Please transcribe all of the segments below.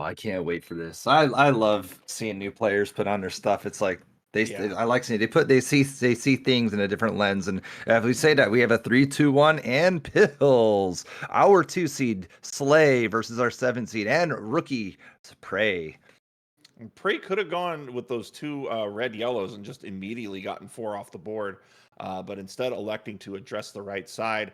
I can't wait for this. I love seeing new players put on their stuff. It's like Yeah. I like seeing they see things in a different lens. And if we say that we have a 3-2-1 and pills, our 2 seed Slay versus our 7 seed and rookie Prey. And Prey could have gone with those two red yellows and just immediately gotten 4 off the board, but instead electing to address the right side.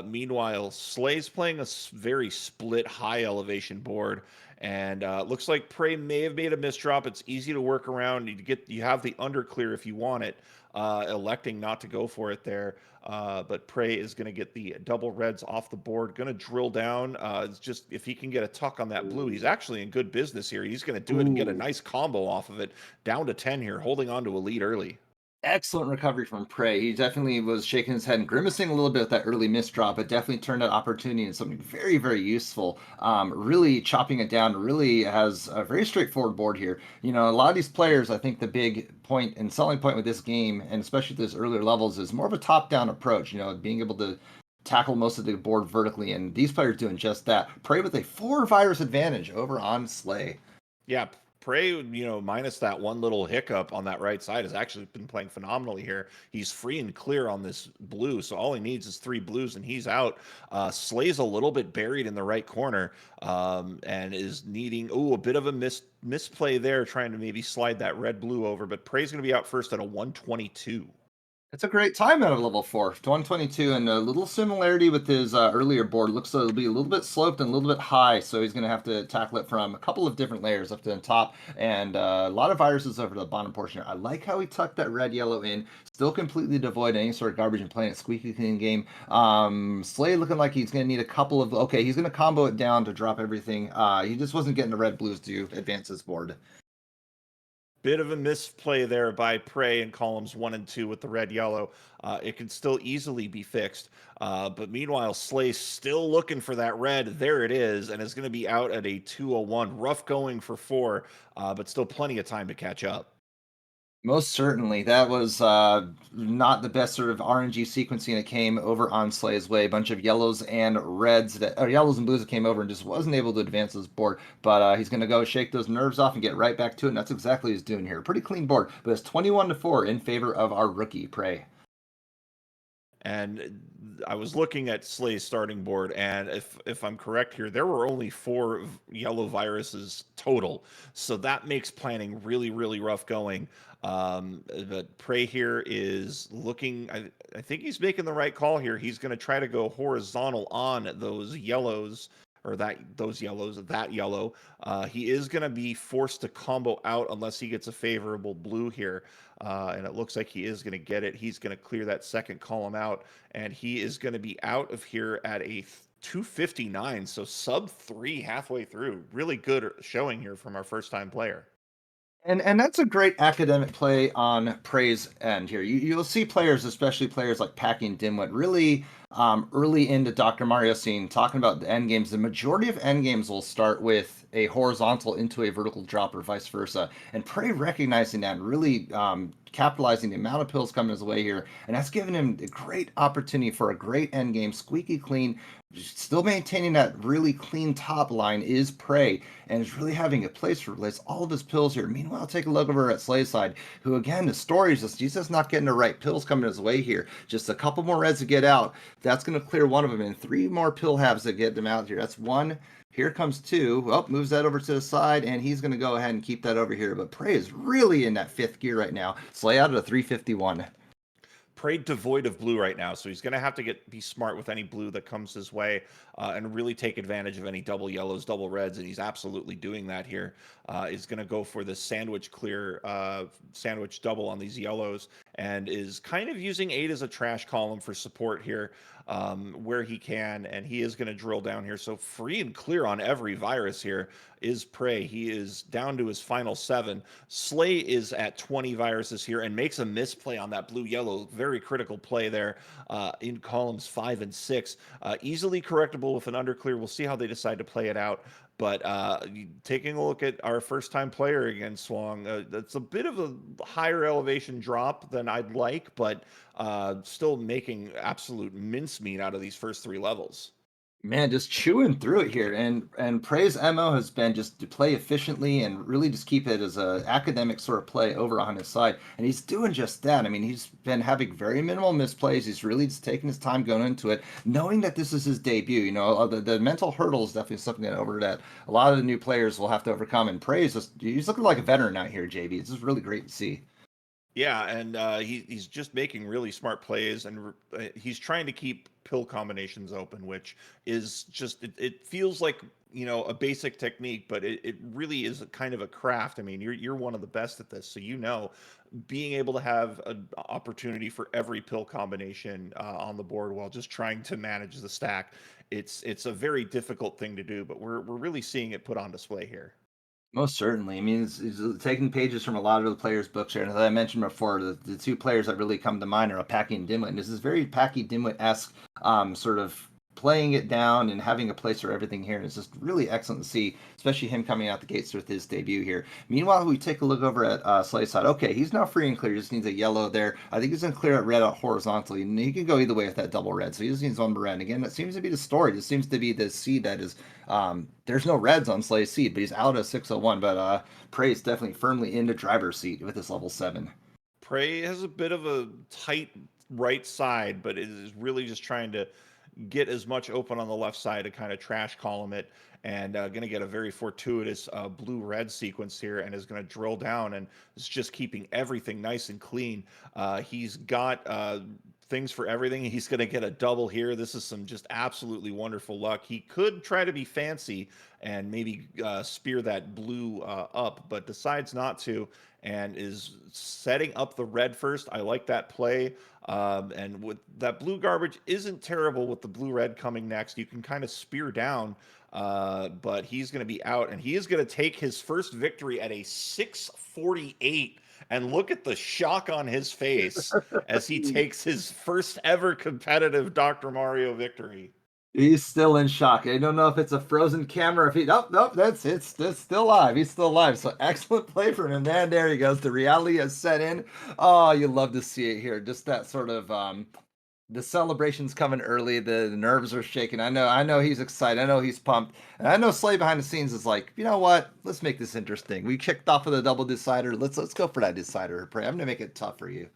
Meanwhile, Slay's playing a very split high elevation board, and looks like Prey may have made a misdrop. It's easy to work around. You have the underclear if you want it. Electing not to go for it there. But Prey is going to get the double reds off the board. Going to drill down. It's just if he can get a tuck on that blue, he's actually in good business here. He's going to do it and get a Ooh. nice combo off of it. Down to 10 here, holding on to a lead early. Excellent recovery from Prey. He definitely was shaking his head and grimacing a little bit with that early miss drop, but definitely turned that opportunity into something very, very useful. Really chopping it down really has a very straightforward board here. You know, a lot of these players, I think the big point and selling point with this game, and especially at those earlier levels, is more of a top-down approach. You know, being able to tackle most of the board vertically, and these players doing just that. Prey with a 4 virus advantage over on Slay. Yeah, Prey, minus that one little hiccup on that right side, has actually been playing phenomenally here. He's free and clear on this blue, so all he needs is 3 blues and he's out. Slay's a little bit buried in the right corner, and is needing a bit of a misplay there, trying to maybe slide that red blue over. But Prey's going to be out first at a 122. It's a great time out of level 4 to 122, and a little similarity with his earlier board. Looks like it'll be a little bit sloped and a little bit high, so he's going to have to tackle it from a couple of different layers up to the top, and a lot of viruses over the bottom portion here. I like how he tucked that red yellow in, still completely devoid of any sort of garbage and playing a squeaky clean game. Slay looking like he's going to need a couple of. Okay, he's going to combo it down to drop everything. He just wasn't getting the red blues to advance his board. Bit of a misplay there by Prey in columns 1 and 2 with the red yellow. It can still easily be fixed. But meanwhile, Slay's still looking for that red. There it is, and is going to be out at a 201. Rough going for 4, but still plenty of time to catch up. Most certainly. That was not the best sort of RNG sequencing that came over on Slay's way. A bunch of yellows and reds that, or yellows and blues that came over and just wasn't able to advance this board. But he's going to go shake those nerves off and get right back to it. And that's exactly what he's doing here. Pretty clean board, but it's 21-4 in favor of our rookie Prey. And I was looking at Slay's starting board, and if I'm correct here, there were only 4 yellow viruses total. So that makes planning really, really rough going. But Prey here is looking. I think he's making the right call here. He's going to try to go horizontal on those yellows, or that yellow. He is going to be forced to combo out unless he gets a favorable blue here. And it looks like he is going to get it. He's going to clear that second column out, and he is going to be out of here at a 259, so sub 3 halfway through. Really good showing here from our first time player. And that's a great academic play on Prey's end here. You'll see players, especially players like Packing Dimwit, really early into Dr. Mario scene talking about the end games. The majority of end games will start with a horizontal into a vertical drop or vice versa. And Prey recognizing that and really capitalizing the amount of pills coming his way here. And that's given him a great opportunity for a great end game, squeaky clean. Still maintaining that really clean top line is Prey, and is really having a place to release all of his pills here. Meanwhile, take a look over at Slay's side, who again, the story is just he's just not getting the right pills coming his way here. Just a couple more reds to get out. That's going to clear one of them, and 3 more pill halves to get them out here. That's 1. Here comes 2. Well, moves that over to the side, and he's going to go ahead and keep that over here. But Prey is really in that 5th gear right now. Slay out at a 351. Prey devoid of blue right now, so he's going to have to be smart with any blue that comes his way, and really take advantage of any double yellows, double reds, and he's absolutely doing that here. Is going to go for the sandwich clear, sandwich double on these yellows, and is kind of using 8 as a trash column for support here, where he can, and he is going to drill down here. So free and clear on every virus here is Prey. He is down to his final 7. Slay is at 20 viruses here and makes a misplay on that blue yellow. Very critical play there in columns 5 and 6. Easily correctable with an underclear. We'll see how they decide to play it out. But taking a look at our first time player again, Swong, that's a bit of a higher elevation drop than I'd like, but still making absolute mincemeat out of these first 3 levels. Man, just chewing through it here, and Prey's MO has been just to play efficiently and really just keep it as a academic sort of play over on his side, and he's doing just that. I mean, he's been having very minimal misplays. He's really just taking his time going into it, knowing that this is his debut. You know, the mental hurdle is definitely something that a lot of the new players will have to overcome. And Prey is he's looking like a veteran out here, JB. It's just really great to see. Yeah, and he's just making really smart plays, and he's trying to keep pill combinations open, which is just it feels like a basic technique, but it really is a kind of a craft. I mean, you're one of the best at this, so being able to have an opportunity for every pill combination on the board while just trying to manage the stack. It's a very difficult thing to do, but we're really seeing it put on display here. Most certainly. I mean, it's taking pages from a lot of the players' books here. And as I mentioned before, the two players that really come to mind are Packy and Dimwit. And this is very Packy Dimwit-esque sort of playing it down and having a place for everything here. And it's just really excellent to see, especially him coming out the gates with his debut here. Meanwhile, we take a look over at Slay's side. Okay, he's now free and clear. He just needs a yellow there. I think he's going to clear out red out horizontally. And he can go either way with that double red. So he just needs one more red. And again, that seems to be the story. This seems to be the seed that is there's no reds on Slay's seat, but he's out of 601. But Prey is definitely firmly into driver's seat with this level 7. Prey has a bit of a tight right side, but is really just trying to get as much open on the left side to kind of trash column it, and going to get a very fortuitous blue-red sequence here, and is going to drill down, and it's just keeping everything nice and clean. He's got things for everything. He's going to get a double here. This is some just absolutely wonderful luck. He could try to be fancy and maybe spear that blue up, but decides not to, and is setting up the red first. I like that play. And with that blue garbage isn't terrible with the blue red coming next. You can kind of spear down, but he's going to be out, and he is going to take his first victory at a 648. And look at the shock on his face as he takes his first ever competitive Dr. Mario victory. He's still in shock. I don't know if it's a frozen camera. If he, nope, nope, it's still live. He's still alive. So excellent play from him. And there he goes. The reality has set in. Oh, you love to see it here. Just that sort of the celebration's coming early. The nerves are shaking. I know he's excited. I know he's pumped. And I know Slay behind the scenes is like, you know what? Let's make this interesting. We kicked off with a double decider. Let's go for that decider. Pray. I'm gonna make it tough for you.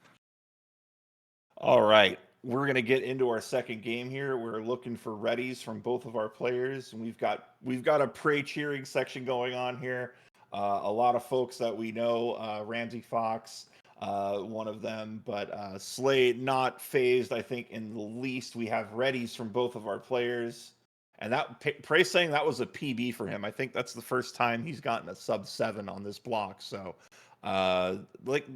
All right. We're going to get into our second game here. We're looking for readies from both of our players, and we've got a Prey cheering section going on here. A lot of folks that we know, Ramsey Fox, one of them, but Slay not phased, I think, in the least. We have readies from both of our players, and Prey saying that was a PB for him. I think that's the first time he's gotten a sub 7 on this block. So, like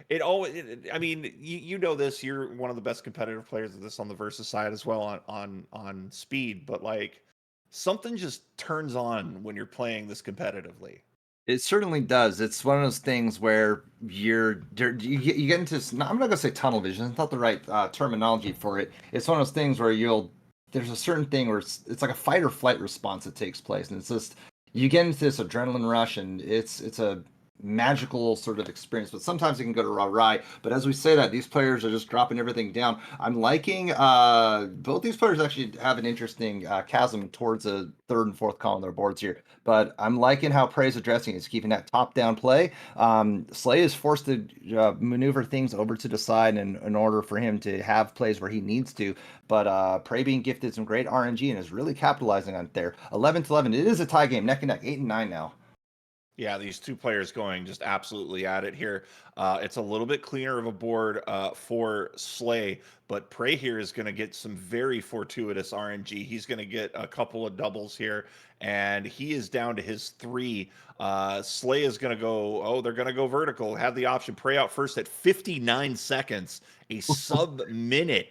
it always. I mean, you know this. You're one of the best competitive players of this on the versus side as well on speed. But like something just turns on when you're playing this competitively. It certainly does. It's one of those things where you get into. I'm not gonna say tunnel vision. It's not the right terminology for it. It's one of those things where there's a certain thing where it's like a fight or flight response that takes place, and it's just you get into this adrenaline rush, and it's a magical sort of experience. But sometimes it can go to awry. But as we say that, these players are just dropping everything down. I'm liking both these players actually have an interesting chasm towards the third and fourth column of their boards here. But I'm liking how Prey's addressing is keeping that top down play. Slay is forced to maneuver things over to the side in order for him to have plays where he needs to. But Prey being gifted some great RNG and is really capitalizing on it there. 11-11. It is a tie game, neck and neck, 8-9 now. Yeah, these two players going just absolutely at it here. It's a little bit cleaner of a board for Slay, but Prey here is going to get some very fortuitous RNG. He's going to get a couple of doubles here, and he is down to his 3. Slay is going to go, oh, they're going to go vertical. Have the option. Prey out first at 59 seconds, a sub-minute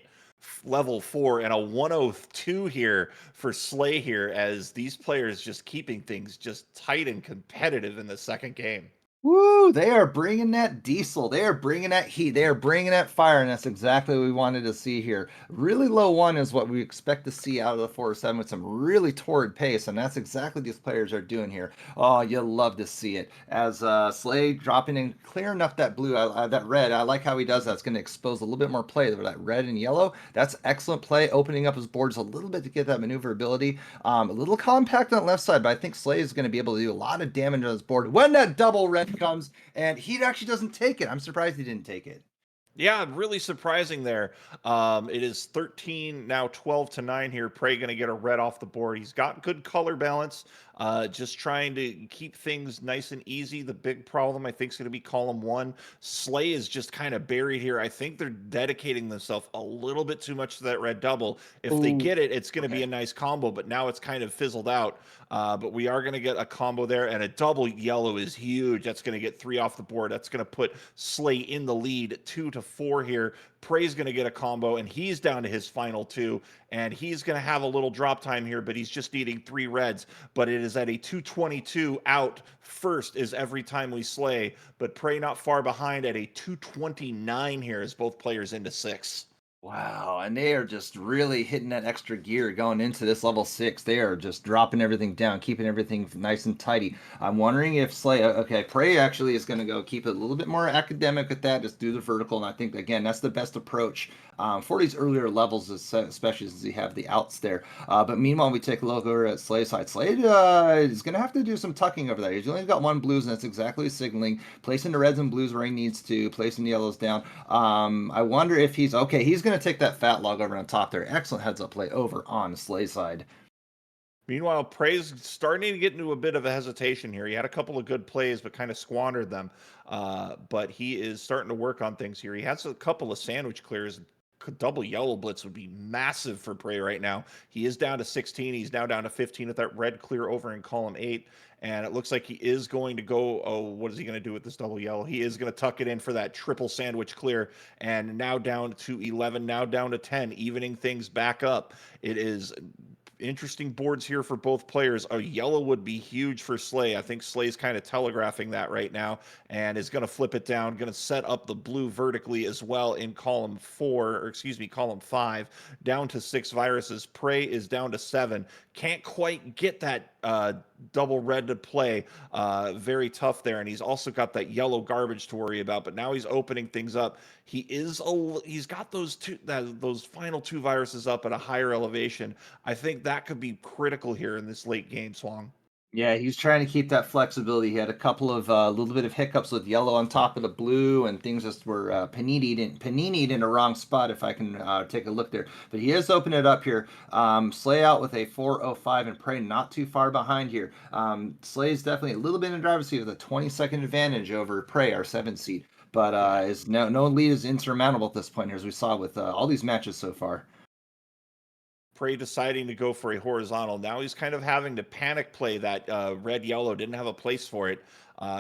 level 4 and a 102 here for Slay here, as these players just keeping things just tight and competitive in the second game. Woo! They are bringing that diesel. They are bringing that heat. They are bringing that fire, and that's exactly what we wanted to see here. Really low one is what we expect to see out of the 407 with some really torrid pace, and that's exactly what these players are doing here. Oh, you'll love to see it as Slay dropping in, clearing up that blue, that red. I like how he does that. It's going to expose a little bit more play with that red and yellow. That's excellent play, opening up his boards a little bit to get that maneuverability. A little compact on the left side, but I think Slay is going to be able to do a lot of damage on his board when that double red comes, and he actually doesn't take it. I'm surprised he didn't take it. Yeah, really surprising there. It is 13 now, 12 to 9 here. Prey going to get a red off the board. He's got good color balance. Just trying to keep things nice and easy. The big problem, I think, is going to be column one. Slay is just kind of buried here. I think they're dedicating themselves a little bit too much to that red double. If they Ooh, get it, it's going to be okay. a nice combo, but now it's kind of fizzled out. But we are going to get a combo there, and a double yellow is huge. That's going to get 3 off the board. That's going to put Slay in the lead, 2-4 here. Prey's going to get a combo, and he's down to his final 2, and he's going to have a little drop time here, but he's just needing 3 reds. But it is at a 222 out. First is EvryTimeWeSlay, but Prey not far behind at a 229 here as both players into 6. Wow, and they are just really hitting that extra gear going into this level 6. They are just dropping everything down, keeping everything nice and tidy. I'm wondering if Slay, okay, Prey actually is going to go keep it a little bit more academic with that, just do the vertical, and I think, again, that's the best approach for these earlier levels, especially since you have the outs there. But meanwhile, we take a look over at Slay's side. Slay is going to have to do some tucking over there. He's only got 1 blues, and that's exactly signaling, placing the reds and blues where he needs to, placing the yellows down. I wonder if he's okay. He's going to take that fat log over on top there. Excellent heads up play over on Slay's side. Meanwhile, Prey's starting to get into a bit of a hesitation here. He had a couple of good plays, but kind of squandered them. But he is starting to work on things here. He has a couple of sandwich clears. Double yellow blitz would be massive for Prey right now. He is down to 16. He's now down to 15 with that red clear over in column 8. And it looks like he is going to go. Oh, what is he going to do with this double yellow? He is going to tuck it in for that triple sandwich clear. And now down to 11, now down to 10, evening things back up. It is interesting boards here for both players. A yellow would be huge for Slay. I think Slay's kind of telegraphing that right now and is going to flip it down, going to set up the blue vertically as well in column 4, or excuse me, column 5, down to 6 viruses. Prey is down to 7. Can't quite get that double red to play. Very tough there, and he's also got that yellow garbage to worry about. But now he's opening things up. He's got those final 2 viruses up at a higher elevation. I think that could be critical here in this late game, Swang. Yeah, he's trying to keep that flexibility. He had a couple of little bit of hiccups with yellow on top of the blue, and things just were paninied in the wrong spot. If I can take a look there, but he has opened it up here. Slay out with a 4:05 and Prey not too far behind here. Slay is definitely a little bit in the driver's seat with a 20-second advantage over Prey, our 7th seed. But is no lead is insurmountable at this point here, as we saw with all these matches so far. Prey deciding to go for a horizontal. Now he's kind of having to panic play that red yellow. Didn't have a place for it.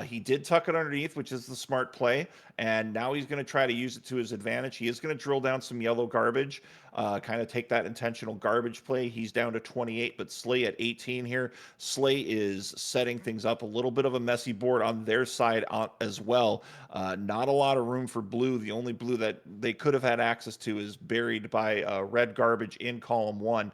He did tuck it underneath, which is the smart play. And now he's going to try to use it to his advantage. He is going to drill down some yellow garbage, kind of take that intentional garbage play. He's down to 28, but Slay at 18 here. Slay is setting things up. A little bit of a messy board on their side as well. Not a lot of room for blue. The only blue that they could have had access to is buried by red garbage in column 1.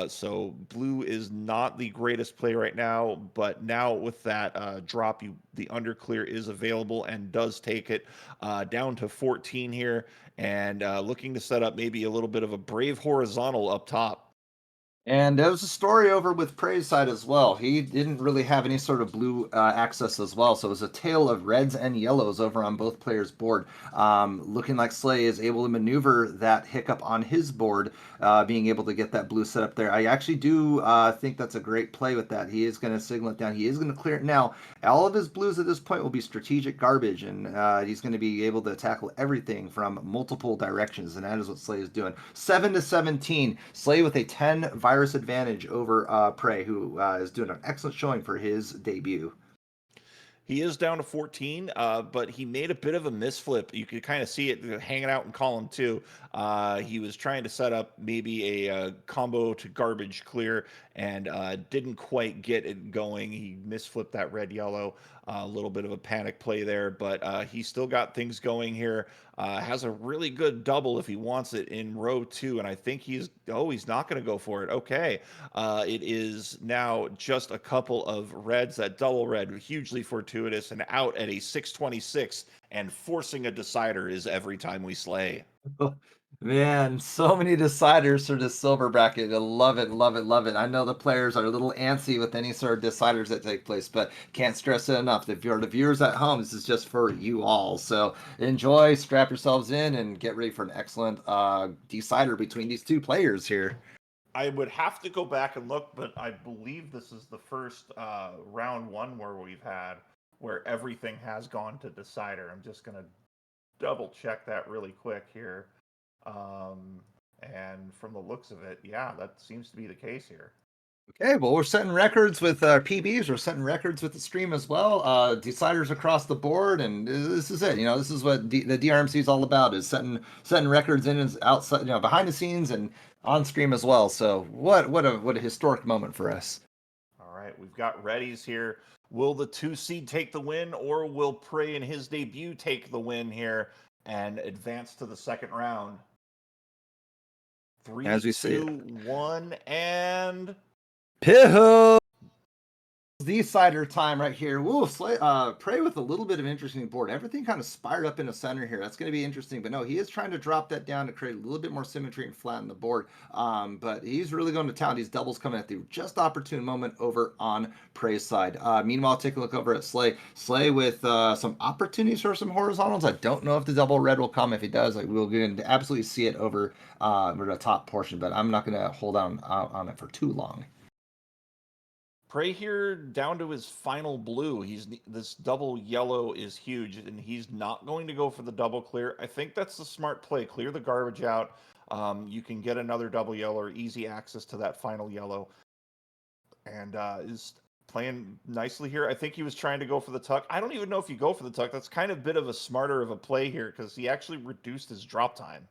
So blue is not the greatest play right now, but now with that drop, the underclear is available and does take it down to 14 here, and looking to set up maybe a little bit of a brave horizontal up top. And there was a story over with Prey's side as well. He didn't really have any sort of blue access as well, so it was a tale of reds and yellows over on both players' board. Looking like Slay is able to maneuver that hiccup on his board, being able to get that blue set up there. I actually do think that's a great play with that. He is going to signal it down. He is going to clear it now. All of his blues at this point will be strategic garbage, and he's going to be able to tackle everything from multiple directions, and that is what Slay is doing. 7-17. Slay with a 10 virus advantage over Prey, who is doing an excellent showing for his debut. He is down to 14, but he made a bit of a misflip. You could kind of see it hanging out in column 2. He was trying to set up maybe a combo to garbage clear and didn't quite get it going. He misflipped that red yellow. A little bit of a panic play there, but he still got things going here. Has a really good double if he wants it in row 2, and I think he's not going to go for it. Okay, it is now just a couple of reds. That double red, hugely fortuitous, and out at a 626, and forcing a decider is every time we slay. Man, so many deciders for this silver bracket. I love it, love it, love it. I know the players are a little antsy with any sort of deciders that take place, but can't stress it enough. If you're the viewers at home, this is just for you all. So enjoy, strap yourselves in, and get ready for an excellent decider between these two players here. I would have to go back and look, but I believe this is the first round 1 where everything has gone to decider. I'm just gonna double check that really quick here. And from the looks of it, yeah, that seems to be the case here. Okay, well, we're setting records with PBs. We're setting records with the stream as well. Deciders across the board, and this is it. This is what the DrMC is all about: is setting records in and outside, behind the scenes and on stream as well. So what a historic moment for us. All right, we've got readies here. Will the 2 seed take the win, or will Prey in his debut take the win here and advance to the second round? 3, As we see 2, 1, and Piho! Decider time right here. Woo, Prey with a little bit of interesting board. Everything kind of spired up in the center here. That's going to be interesting. But no, he is trying to drop that down to create a little bit more symmetry and flatten the board. But he's really going to town. These doubles coming at the just opportune moment over on Prey's side. Meanwhile, take a look over at Slay. Slay with some opportunities for some horizontals. I don't know if the double red will come. If he does, we'll get to absolutely see it over the top portion. But I'm not going to hold on it for too long. Prey here down to his final blue. This double yellow is huge, and he's not going to go for the double clear. I think that's the smart play. Clear the garbage out. You can get another double yellow or easy access to that final yellow, and is playing nicely here. I think he was trying to go for the tuck. I don't even know if you go for the tuck. That's kind of a bit of a smarter of a play here because he actually reduced his drop time.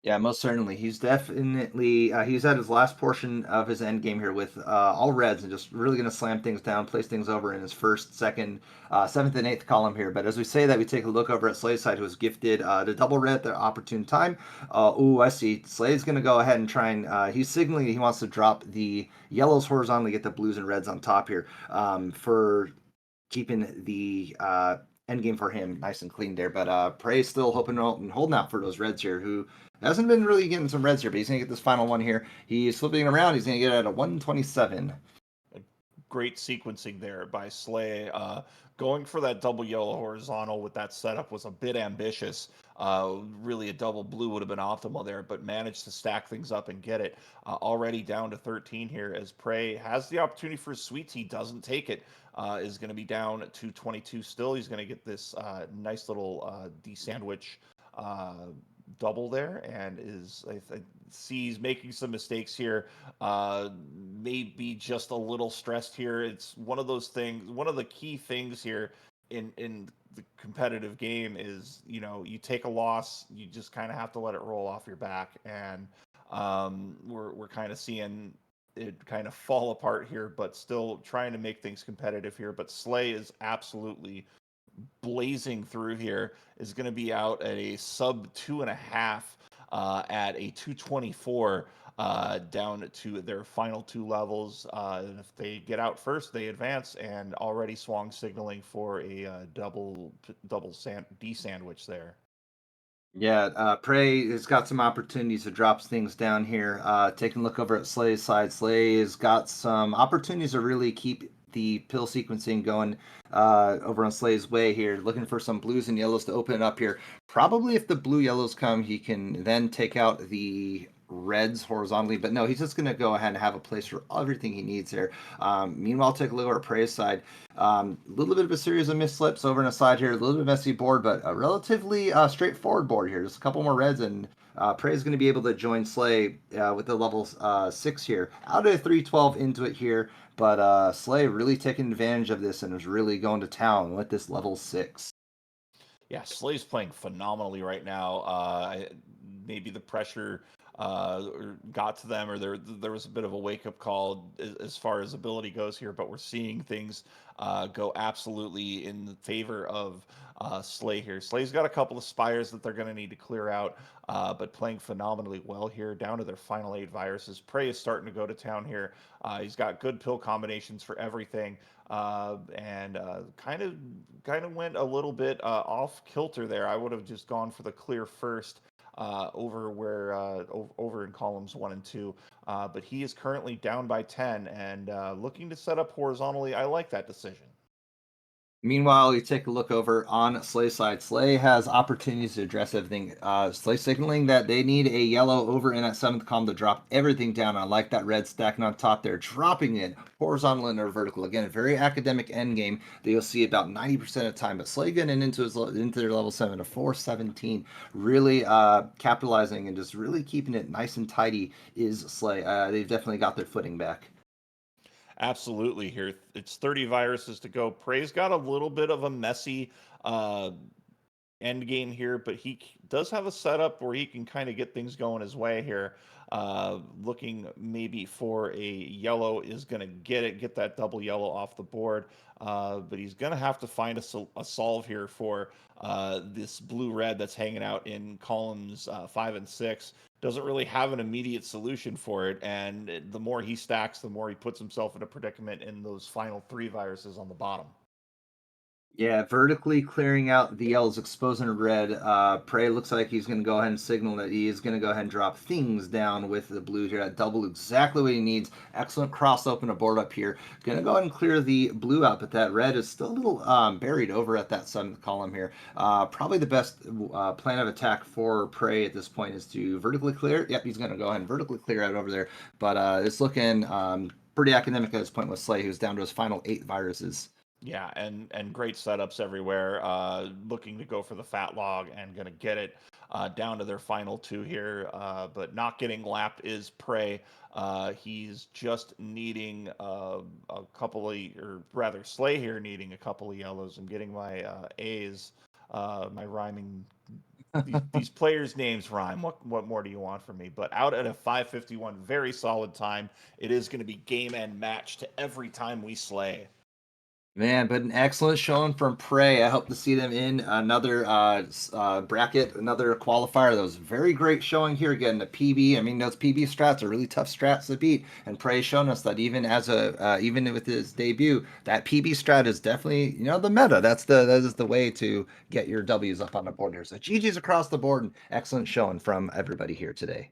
Yeah, most certainly. He's definitely he's at his last portion of his end game here with all reds and just really going to slam things down, place things over in his first, second, seventh, and eighth column here. But as we say that, we take a look over at Slay's side, who was gifted the double red at the opportune time. I see. Slay's going to go ahead and try and he's signaling he wants to drop the yellows horizontally, get the blues and reds on top here for keeping the end game for him nice and clean there. But Prey's still hoping and holding out for those reds here, who hasn't been really getting some reds here, but he's going to get this final one here. He's flipping around. He's going to get it at a 127. Great sequencing there by Slay. Going for that double yellow horizontal with that setup was a bit ambitious. Really, a double blue would have been optimal there, but managed to stack things up and get it. Already down to 13 here as Prey has the opportunity for sweets. He doesn't take it. Is going to be down to 22 still. He's going to get this nice little D-sandwich double there, and I see he's making some mistakes here. Maybe just a little stressed here. It's one of those things. One of the key things here in the competitive game is, you take a loss, you just kind of have to let it roll off your back, and we're kind of seeing it kind of fall apart here, but still trying to make things competitive here. But Slay is absolutely blazing through here, is going to be out at a sub 2.5 at a 224 down to their final 2 levels. And if they get out first, they advance, and already Swong signaling for a double D sandwich there. Yeah, Prey has got some opportunities to drop things down here. Taking a look over at Slay's side, Slay has got some opportunities to really keep the pill sequencing going over on Slay's way here. Looking for some blues and yellows to open it up here. Probably if the blue yellows come, he can then take out the reds horizontally, but no, he's just going to go ahead and have a place for everything he needs here. Meanwhile, take a look at our Prey's side. A little bit of a series of misslips over on the side here, a little bit messy board, but a relatively straightforward board here. Just a couple more reds, and Prey is going to be able to join Slay with the level 6 here. Out of 312 into it here, but Slay really taking advantage of this and is really going to town with this level 6. Yeah, Slay's playing phenomenally right now. Maybe the pressure got to them, or there was a bit of a wake up call as far as ability goes here. But we're seeing things go absolutely in favor of Slay here. Slay's got a couple of spires that they're going to need to clear out, but playing phenomenally well here. Down to their final 8 viruses. Prey is starting to go to town here. He's got good pill combinations for everything. And kind of went a little bit off kilter there. I would have just gone for the clear first over in columns 1 and 2. But he is currently down by 10 and looking to set up horizontally. I like that decision. Meanwhile, you take a look over on Slay's side. Slay has opportunities to address everything. Slay signaling that they need a yellow over in that 7th column to drop everything down. I like that red stacking on top there, dropping it horizontal and or vertical. Again, a very academic end game that you'll see about 90% of the time. But Slay getting into their level 7 to 417, really capitalizing and just really keeping it nice and tidy is Slay. They've definitely got their footing back. Absolutely. Here, it's 30 viruses to go. Prey's got a little bit of a messy end game here, but he does have a setup where he can kind of get things going his way here. Looking maybe for a yellow is going to get that double yellow off the board, but he's going to have to find a solve here for this blue-red that's hanging out in columns 5 and 6. Doesn't really have an immediate solution for it, and the more he stacks, the more he puts himself in a predicament in those final 3 viruses on the bottom. Yeah, vertically clearing out the yellows, exposing red. Prey looks like he's going to go ahead and signal that he is going to go ahead and drop things down with the blue here. That double exactly what he needs. Excellent cross open a board up here. Going to go ahead and clear the blue out, but that red is still a little buried over at that 7th column here. Probably the best plan of attack for Prey at this point is to vertically clear. Yep, he's going to go ahead and vertically clear out over there. But it's looking pretty academic at this point with Slay, who's down to his final 8 viruses. Yeah, and great setups everywhere. Looking to go for the fat log and going to get it down to their final 2 here, but not getting lapped is Prey. He's just needing a couple of, or rather Slay here needing a couple of yellows. I'm getting my A's, my rhyming. These players' names rhyme. What more do you want from me? But out at a 5:51, very solid time. It is going to be game and match to every time we slay. Man, but an excellent showing from Prey. I hope to see them in another bracket, another qualifier. That was very great showing here. Getting the PB. I mean, those PB strats are really tough strats to beat, and Prey showing us that even as even with his debut, that PB strat is definitely the meta. That is the way to get your W's up on the board here. So GG's across the board, and excellent showing from everybody here today.